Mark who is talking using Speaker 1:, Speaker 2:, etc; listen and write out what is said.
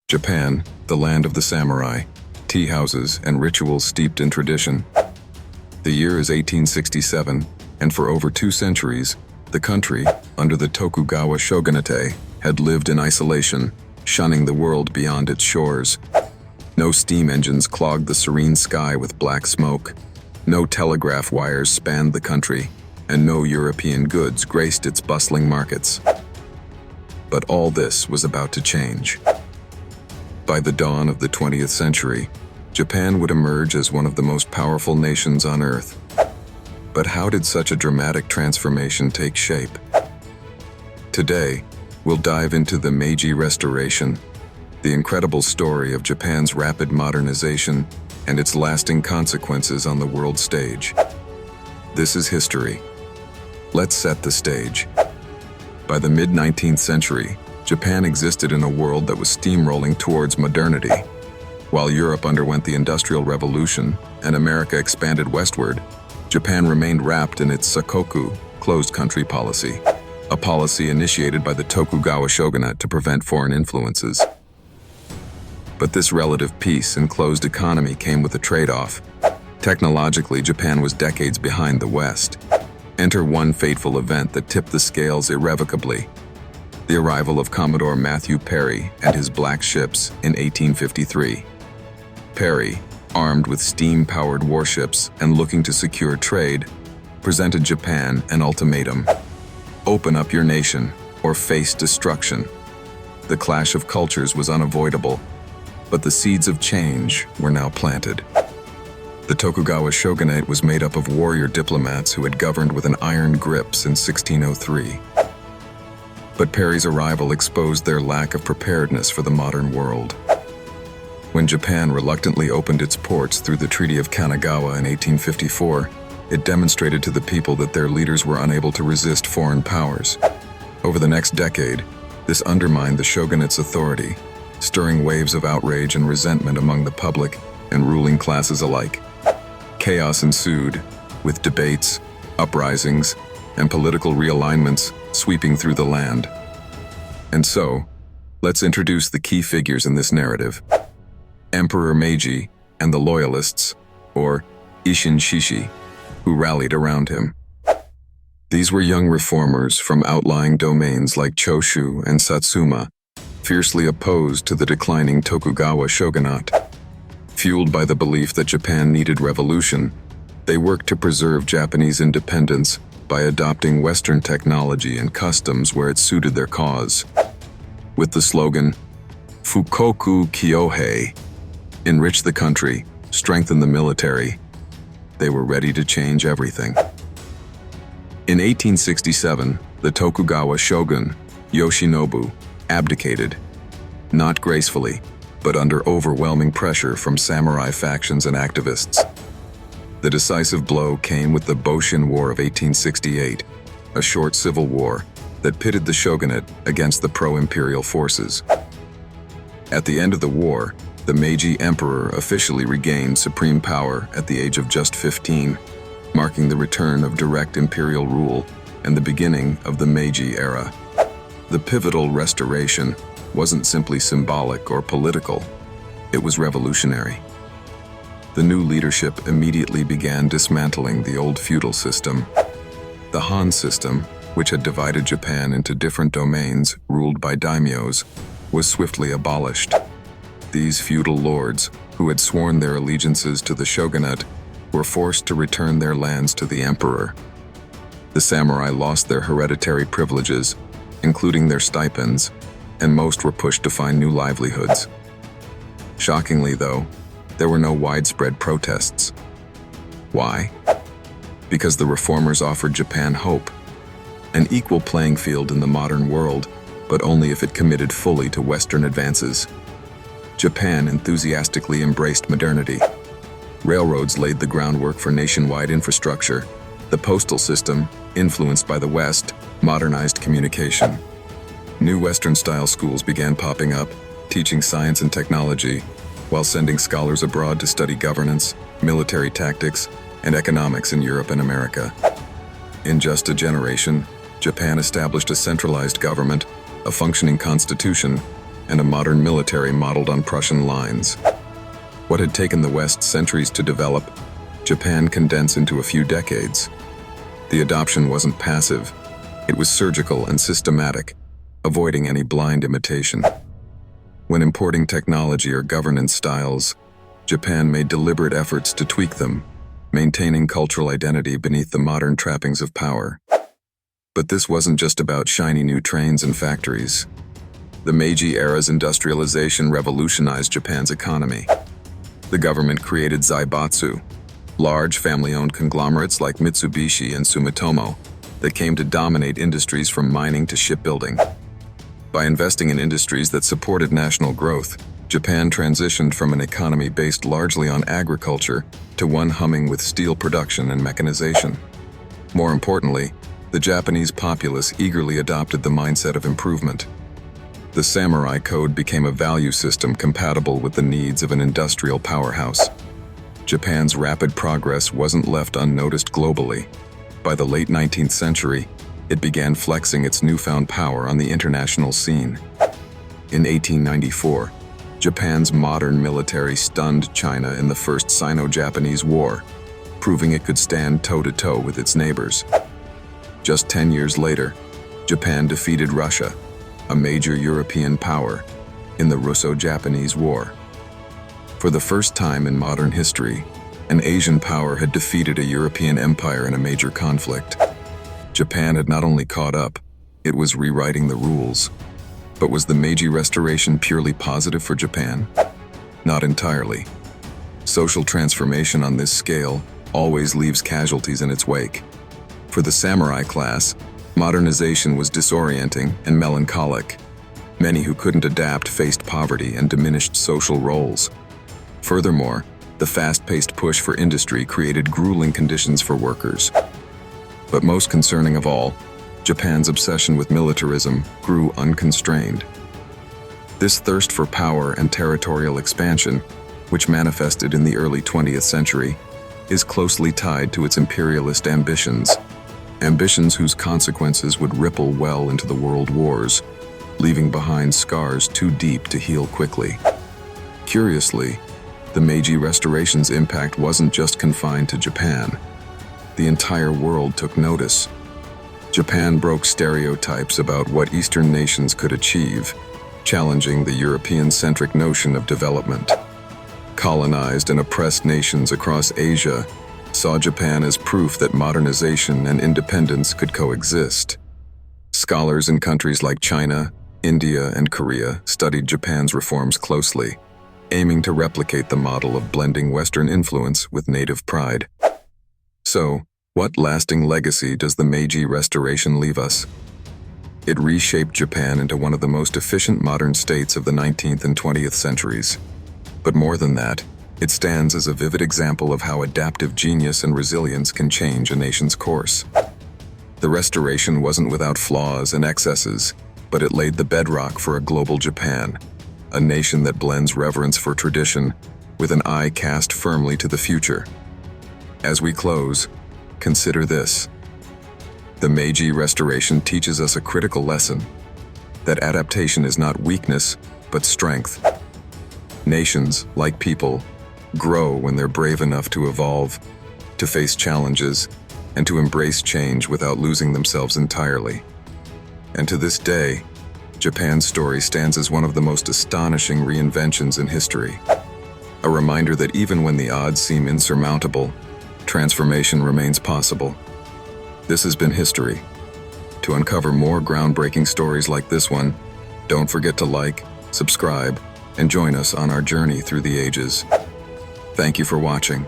Speaker 1: Japan, the land of the samurai, tea houses, and rituals steeped in tradition. The year is 1867, and for over 2 centuries, the country, under the Tokugawa shogunate, had lived in isolation, shunning the world beyond its shores. No steam engines clogged the serene sky with black smoke. No telegraph wires spanned the country, and no European goods graced its bustling markets. But all this was about to change. By the dawn of the 20th century, Japan would emerge as one of the most powerful nations on Earth. But how did such a dramatic transformation take shape? Today, we'll dive into the Meiji Restoration, the incredible story of Japan's rapid modernization and its lasting consequences on the world stage. This is history. Let's set the stage. By the mid-19th century, Japan existed in a world that was steamrolling towards modernity. While Europe underwent the Industrial Revolution and America expanded westward, Japan remained wrapped in its sakoku, closed country policy, a policy initiated by the Tokugawa shogunate to prevent foreign influences. But this relative peace and closed economy came with a trade-off. Technologically, Japan was decades behind the West. Enter one fateful event that tipped the scales irrevocably: the arrival of Commodore Matthew Perry and his black ships in 1853. Perry, armed with steam-powered warships and looking to secure trade, presented Japan an ultimatum: open up your nation or face destruction. The clash of cultures was unavoidable, but the seeds of change were now planted. The Tokugawa shogunate was made up of warrior diplomats who had governed with an iron grip since 1603. But Perry's arrival exposed their lack of preparedness for the modern world. When Japan reluctantly opened its ports through the Treaty of Kanagawa in 1854, it demonstrated to the people that their leaders were unable to resist foreign powers. Over the next decade, this undermined the shogunate's authority, stirring waves of outrage and resentment among the public and ruling classes alike. Chaos ensued, with debates, uprisings, and political realignments sweeping through the land. And so, let's introduce the key figures in this narrative: Emperor Meiji and the loyalists, or Isshin Shishi, who rallied around him. These were young reformers from outlying domains like Choshu and Satsuma, fiercely opposed to the declining Tokugawa shogunate. Fueled by the belief that Japan needed revolution, they worked to preserve Japanese independence by adopting Western technology and customs where it suited their cause. With the slogan, Fukoku Kyohei, enrich the country, strengthen the military, they were ready to change everything. In 1867, the Tokugawa shogun, Yoshinobu, abdicated, not gracefully, but under overwhelming pressure from samurai factions and activists. The decisive blow came with the Boshin War of 1868, a short civil war that pitted the shogunate against the pro-imperial forces. At the end of the war, the Meiji Emperor officially regained supreme power at the age of just 15, marking the return of direct imperial rule and the beginning of the Meiji era. The pivotal restoration wasn't simply symbolic or political, it was revolutionary. The new leadership immediately began dismantling the old feudal system. The Han system, which had divided Japan into different domains ruled by daimyos, was swiftly abolished. These feudal lords, who had sworn their allegiances to the shogunate, were forced to return their lands to the emperor. The samurai lost their hereditary privileges, including their stipends, and most were pushed to find new livelihoods. Shockingly, though, there were no widespread protests. Why? Because the reformers offered Japan hope, an equal playing field in the modern world, but only if it committed fully to Western advances. Japan enthusiastically embraced modernity. Railroads laid the groundwork for nationwide infrastructure. The postal system, influenced by the West, modernized communication. New Western-style schools began popping up, teaching science and technology, while sending scholars abroad to study governance, military tactics, and economics in Europe and America. In just a generation, Japan established a centralized government, a functioning constitution, and a modern military modeled on Prussian lines. What had taken the West centuries to develop, Japan condensed into a few decades. The adoption wasn't passive, it was surgical and systematic, avoiding any blind imitation. When importing technology or governance styles, Japan made deliberate efforts to tweak them, maintaining cultural identity beneath the modern trappings of power. But this wasn't just about shiny new trains and factories. The Meiji era's industrialization revolutionized Japan's economy. The government created zaibatsu, large family-owned conglomerates like Mitsubishi and Sumitomo that came to dominate industries from mining to shipbuilding. By investing in industries that supported national growth, Japan transitioned from an economy based largely on agriculture to one humming with steel production and mechanization. More importantly, the Japanese populace eagerly adopted the mindset of improvement. The samurai code became a value system compatible with the needs of an industrial powerhouse. Japan's rapid progress wasn't left unnoticed globally. By the late 19th century, it began flexing its newfound power on the international scene. In 1894, Japan's modern military stunned China in the First Sino-Japanese War, proving it could stand toe-to-toe with its neighbors. Just 10 years later, Japan defeated Russia, a major European power, in the Russo-Japanese War. For the first time in modern history, an Asian power had defeated a European empire in a major conflict. Japan had not only caught up, it was rewriting the rules. But was the Meiji Restoration purely positive for Japan? Not entirely. Social transformation on this scale always leaves casualties in its wake. For the samurai class, modernization was disorienting and melancholic. Many who couldn't adapt faced poverty and diminished social roles. Furthermore, the fast-paced push for industry created grueling conditions for workers. But most concerning of all, Japan's obsession with militarism grew unconstrained. This thirst for power and territorial expansion, which manifested in the early 20th century, is closely tied to its imperialist ambitions whose consequences would ripple well into the world wars, leaving behind scars too deep to heal quickly. Curiously, the Meiji Restoration's impact wasn't just confined to Japan. The entire world took notice. Japan broke stereotypes about what Eastern nations could achieve, challenging the European-centric notion of development. Colonized and oppressed nations across Asia saw Japan as proof that modernization and independence could coexist. Scholars in countries like China, India, and Korea studied Japan's reforms closely, aiming to replicate the model of blending Western influence with native pride. So, what lasting legacy does the Meiji Restoration leave us? It reshaped Japan into one of the most efficient modern states of the 19th and 20th centuries. But more than that, it stands as a vivid example of how adaptive genius and resilience can change a nation's course. The Restoration wasn't without flaws and excesses, but it laid the bedrock for a global Japan, a nation that blends reverence for tradition with an eye cast firmly to the future. As we close, consider this. The Meiji Restoration teaches us a critical lesson, that adaptation is not weakness, but strength. Nations, like people, grow when they're brave enough to evolve, to face challenges, and to embrace change without losing themselves entirely. And to this day, Japan's story stands as one of the most astonishing reinventions in history. A reminder that even when the odds seem insurmountable, transformation remains possible. This has been History. To uncover more groundbreaking stories like this one, don't forget to like, subscribe, and join us on our journey through the ages. Thank you for watching.